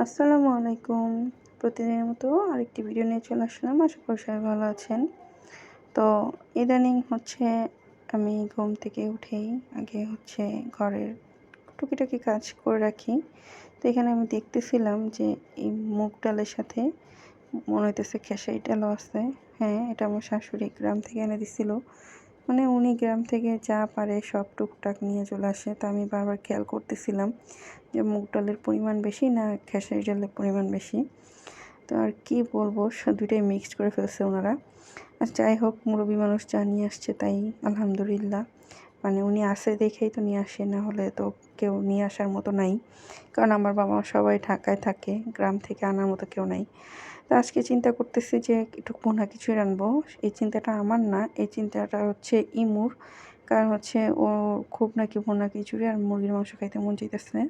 আসসালামু আলাইকুম। প্রতিদিনের মতো আরেকটি ভিডিও নিয়ে চলে আসলাম। আশা করি সবাই ভালো আছেন। তো ইদানিং আমি ঘুম থেকে উঠেই আগে ঘরের টুকিটাকি কাজ করে রাখি। তো এখানে আমি দেখতেছিলাম যে এই মুগ ডালের সাথে মনে হইতেছে খেসারি ডালও আছে। হ্যাঁ, এটা আমার শাশুড়ি গ্রাম থেকে এনে দিছিল। মানে উনি গ্রাম থেকে যা পারে সব টুকটাক নিয়ে চলে আসে। তো আমি বারবার খেয়াল করতেছিলাম যে মুগ ডালের পরিমাণ বেশি না খেসারি ডালের পরিমাণ বেশি। তো আর কি বলবো, দুইটাই মিক্সড করে ফেলছে ওনারা। আর যাই হোক, মুরব্বি মানুষ যা নিয়ে আসছে তাই আলহামদুলিল্লাহ। মানে উনি আসে দেখেই তো নিয়ে আসে, না হলে তো কেউ নিয়ে আসার মতো নাই। কারণ আমার বাবা মা সবাই ঢাকায় থাকে, গ্রাম থেকে আনার মতো কেউ নাই। তো আজকে চিন্তা করতেছি যে একটু ভুনা খিচুড়ি রানবো। এই চিন্তাটা আমার না, এই চিন্তাটা ইমুর। কারণ ও খুব নাকি ভুনা খিচুড়ি আর মুরগির মাংস খাইতে মন চাইতেছে।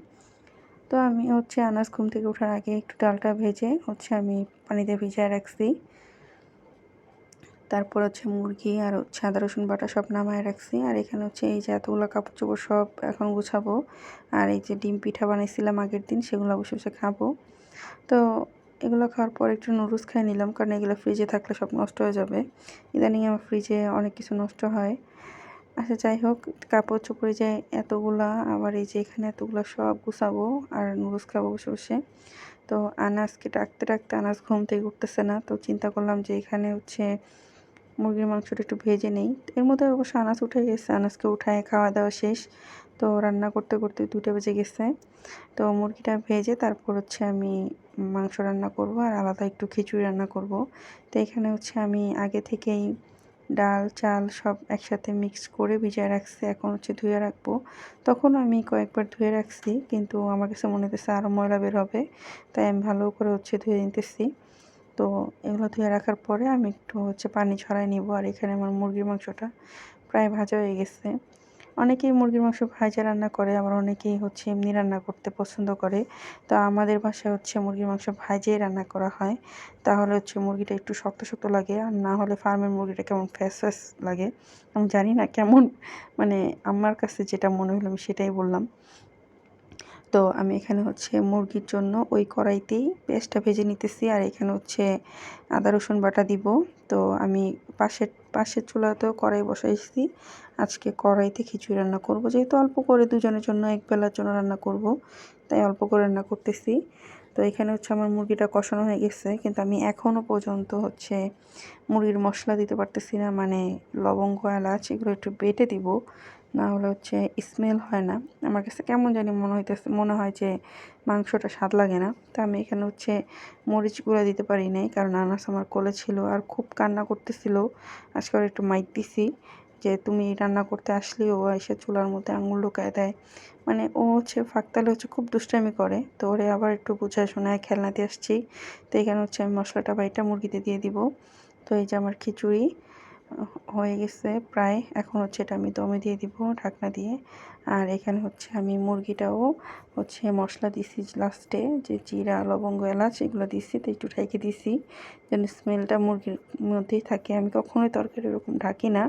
তো আমি আনাজ ঘুম থেকে ওঠার আগে একটু ডালটা ভেজে আমি পানিতে ভিজায় রাখছি। তারপর মুরগি আর আদা রসুন বাটা সব নামায় রাখছি। আর এখানে এই যে এতগুলো কাপড় চোপড় সব এখন গুছাবো। আর এই যে ডিম পিঠা বানাইছিলাম আগের দিন, সেগুলো বসে বসে খাবো। তো এগুলো খাওয়ার পর একটু নুডলস খেয়ে নিলাম, কারণ এগুলো ফ্রিজে থাকলে সব নষ্ট হয়ে যাবে। ইদানিং আমার ফ্রিজে অনেক কিছু নষ্ট হয়। আচ্ছা, যাই হোক, কাপড় চোপড়ে যে এতগুলা, আবার এই যে এখানে এতগুলা সব গুছাবো আর নুডলস খাবো বসে বসে। তো আনাজকে ডাকতে ডাকতে আনাজ ঘুম থেকে উঠতেছে না। তো চিন্তা করলাম যে এখানে মুরগির মাংসটা একটু ভেজে নেই। এর মধ্যে অবশ্য আনাজ উঠে গেছে, আনাজকে উঠায় খাওয়া দাওয়া শেষ। তো রান্না করতে করতে 2টা বেজে গেছে। তো মুরগিটা ভেজে তারপর আমি মাংস রান্না করব আর আলাদা একটু খিচুড়ি রান্না করব। তো এখানে আমি আগে থেকেই ডাল চাল সব একসাথে মিক্স করে ভিজায় রাখছি। এখন ধুয়ে রাখবো। তখন আমি কয়েকবার ধুয়ে রাখছি, কিন্তু আমার কাছে মনে হতেছে আরও ময়লা বের হবে। তাই আমি ভালো করে ধুয়ে নিতেছি। তো এগুলো ধুয়ে রাখার পরে আমি একটু পানি ঝরায় নিব। আর এখানে আমার মুরগির মাংসটা প্রায় ভাজা হয়ে গেছে। অনেকেই মুরগির মাংস ভাজা রান্না করে, আবার অনেকেই এমনি রান্না করতে পছন্দ করে। তো আমাদের বাসায় মুরগির মাংস ভাজিয়ে রান্না করা হয়। তাহলে মুরগিটা একটু শক্ত শক্ত লাগে, আর না হলে ফার্মের মুরগিটা কেমন ফ্যাস ফ্যাস লাগে। আমি জানি না কেমন, মানে আমার কাছে যেটা মনে হলো আমি সেটাই বললাম। তো আমি এখানে মুরগির জন্য ওই কড়াইতেই পেঁয়াজটা ভেজে নিতেছি। আর এখানে আদা রসুন বাটা দিব। তো আমি পাশের চুলাতেও কড়াই বসাইছি। আজকে কড়াইতে খিচুড়ি রান্না করব, যেহেতু অল্প করে দুজনের জন্য, এক বেলার জন্য রান্না করব, তাই অল্প করে রান্না করতেছি। তো এখানে আমার মুরগিটা কষানো হয়ে গেছে, কিন্তু আমি এখনও পর্যন্ত মুরগির মশলা দিতে পারতেছি না। মানে লবঙ্গ এলাচ এগুলো একটু বেটে দিব, না হলে স্মেল হয় না। আমার কাছে কেমন জানি মনে হয় যে মাংসটা স্বাদ লাগে না। তো আমি এখানে মরিচ গুঁড়া দিতে পারি নাই, কারণ আনাস আমার কোলে ছিল আর খুব কান্না করতেছিল। আজকে আর একটু মাইর দিছি যে তুমি রান্না করতে আসলে ও এসে চুলার মধ্যে আঙুল ঢুকায় দেয়। মানে ও ফাঁকতালে খুব দুষ্টামি করে। তো ওরে আবার একটু বুঝায় শোনায় খেলনা দিয়ে আসছি। তো এখানে আমি মশলাটা বাইটা মুরগিতে দিয়ে দিব। তো এই যে আমার খিচুড়ি হয়ে গেছে প্রায়। এখন এটা আমি দমে দিয়ে দিব ঢাকনা দিয়ে। আর এখানে আমি মুরগিটাও মশলা দিছি লাস্টে, যে জিরা লবঙ্গ এলাচ এগুলো দিছি। তো একটু ঢেকে দিছি যেন স্মেলটা মুরগির মধ্যেই থাকে। আমি কখনোই তরকারি ওরকম ঢাকি না,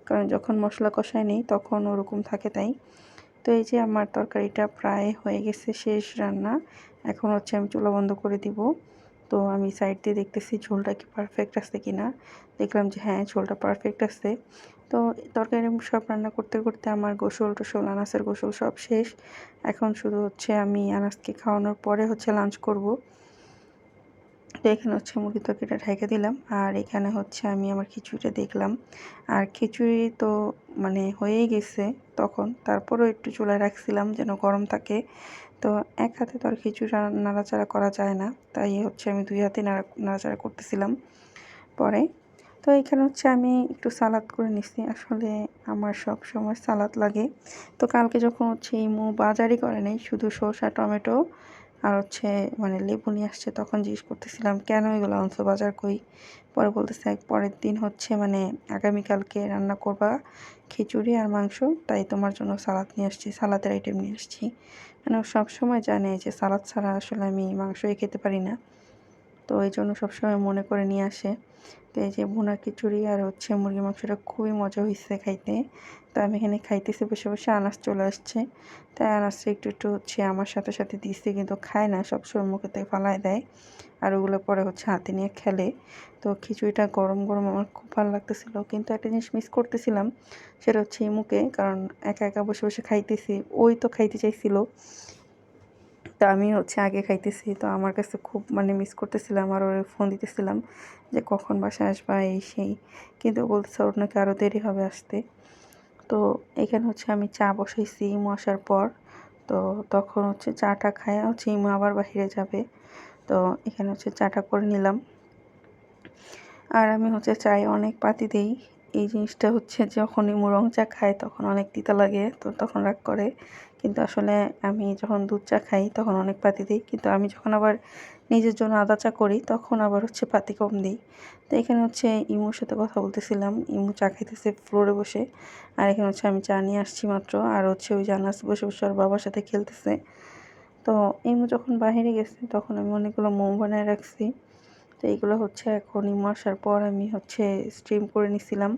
কারণ যখন মশলা কষায় নেই তখন ওরকম থাকে তাই। তো এই যে আমার তরকারিটা প্রায় হয়ে গেছে, শেষ রান্না। এখন আমি চুলা বন্ধ করে দিব। তো আমি সাইড দিয়ে দেখতেছি ঝোলটা কি পারফেক্ট আছে কি না। দেখলাম যে হ্যাঁ, ঝোলটা পারফেক্ট আছে। তো তরকারি সব রান্না করতে করতে আমার গোসল টোসল আনাসের গোসল সব শেষ। এখন শুধু আমি আনাসকে খাওয়ানোর পরে লাঞ্চ করব। তো এখানে মুরগির তরকারিটা ঢেকে দিলাম। আর এখানে আমি আমার খিচুড়িটা দেখলাম। আর খিচুড়ি তো মানে হয়েই গেছে তখন, তারপরেও একটু চুলায় রাখছিলাম যেন গরম থাকে। তো এক হাতে তো আর খিচুড়ি নাড়াচাড়া করা যায় না, তাই আমি 2 হাতে নাড়াচাড়া করতেছিলাম পরে। তো এখানে আমি একটু সালাদ করে নিচ্ছি। আসলে আমার সব সময় সালাদ লাগে। তো কালকে যখন ইমু বাজারই করে নাই, শুধু শসা টমেটো আর মানে লেবু নিয়ে আসছে, তখন জিজ্ঞেস করতেছিলাম কেন এগুলো আনছো, বাজার কই। পরে বলতেছে পরের দিন মানে আগামীকালকে রান্না করবা খিচুড়ি আর মাংস, তাই তোমার জন্য সালাদ নিয়ে আসছি, সালাদের আইটেম নিয়ে আসছি। মানে ও সবসময় জানে যে সালাদ ছাড়া আসলে আমি মাংসই খেতে পারি না। তো এই জন্য সবসময় মনে করে নিয়ে আসে। তো এই যে ভুনা খিচুড়ি আর হচ্ছে মুরগির মাংসটা খুবই মজা হয়েছে খাইতে। তো আমি এখানে খাইতেছি বসে বসে, আনাস চলে আসছে। তাই আনাসটা একটু একটু হচ্ছে আমার সাথে সাথে দিচ্ছে, কিন্তু খায় না, সবসময় মুখে থেকে ফালায় দেয় আর ওগুলো পরে হচ্ছে হাতে নিয়ে খেলে। তো খিচুড়িটা গরম গরম আমার খুব ভালো লাগতেছিল, কিন্তু একটা জিনিস মিস করতেছিলাম, সেটা হচ্ছে ইমুকে। কারণ একা একা বসে বসে খাইতেছি, ওই তো খাইতে চাইছিল, তো আমি হচ্ছে আগে খাইতেছি। তো আমার কাছে খুব মানে মিস করতেছিলাম, আর ওর ফোন দিতেছিলাম যে কখন বাসায় আসবা এই সেই, কিন্তু বলতেছে ওর নাকি আরও দেরি হবে আসতে। তো এখানে হচ্ছে আমি চা বসাইছি ইমু আসার পর। তো তখন হচ্ছে চাটা খায় হচ্ছে ইমু আবার বাহিরে যাবে। তো এখানে হচ্ছে চাটা করে নিলাম। আর আমি হচ্ছে চায়ে অনেক পাতি দেই। এই জিনিসটা হচ্ছে যখন ইমু রং চা খায় তখন অনেক তিতা লাগে, তো তখন রাগ করে। কিন্তু আসলে আমি যখন দুধ চা খাই তখন অনেক পাতি দিই, কিন্তু আমি যখন আবার নিজের জন্য আদা চা করি তখন আবার হচ্ছে পাতি কম দিই। তো এখানে হচ্ছে ইমুর সাথে কথা বলতেছিলাম, ইমু চা খাইতেছে ফ্লোরে বসে। আর এখানে হচ্ছে আমি চা নিয়ে আসছি মাত্র, আর হচ্ছে ওই জানাস বসে বসে ওর বাবার সাথে খেলতেছে। তো ইমু যখন বাইরে গেছে তখন আমি অনেকগুলো মোম বানায় রাখছি। তো এইগুলো হচ্ছে এখন ইমু আসার পর আমি হচ্ছে স্টিম করে নিছিলাম।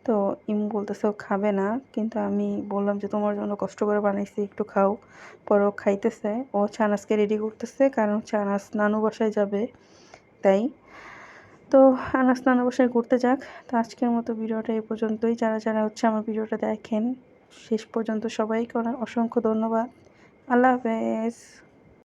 তো ইমু বলতেছে ও খাবে না, কিন্তু আমি বললাম যে তোমার জন্য কষ্ট করে বানাইছি, একটু খাও। পরে ও খাইতেছে, ও হচ্ছে আনাজকে রেডি করতেছে, কারণ হচ্ছে আনাজ নানু বাসায় যাবে তাই। তো আনাজ নানু বাসায় ঘুরতে যাক। তো আজকের মতো ভিডিওটা এই পর্যন্তই। যারা যারা হচ্ছে আমার ভিডিওটা দেখেন শেষ পর্যন্ত সবাইকে অসংখ্য ধন্যবাদ। আল্লাহ হাফেজ।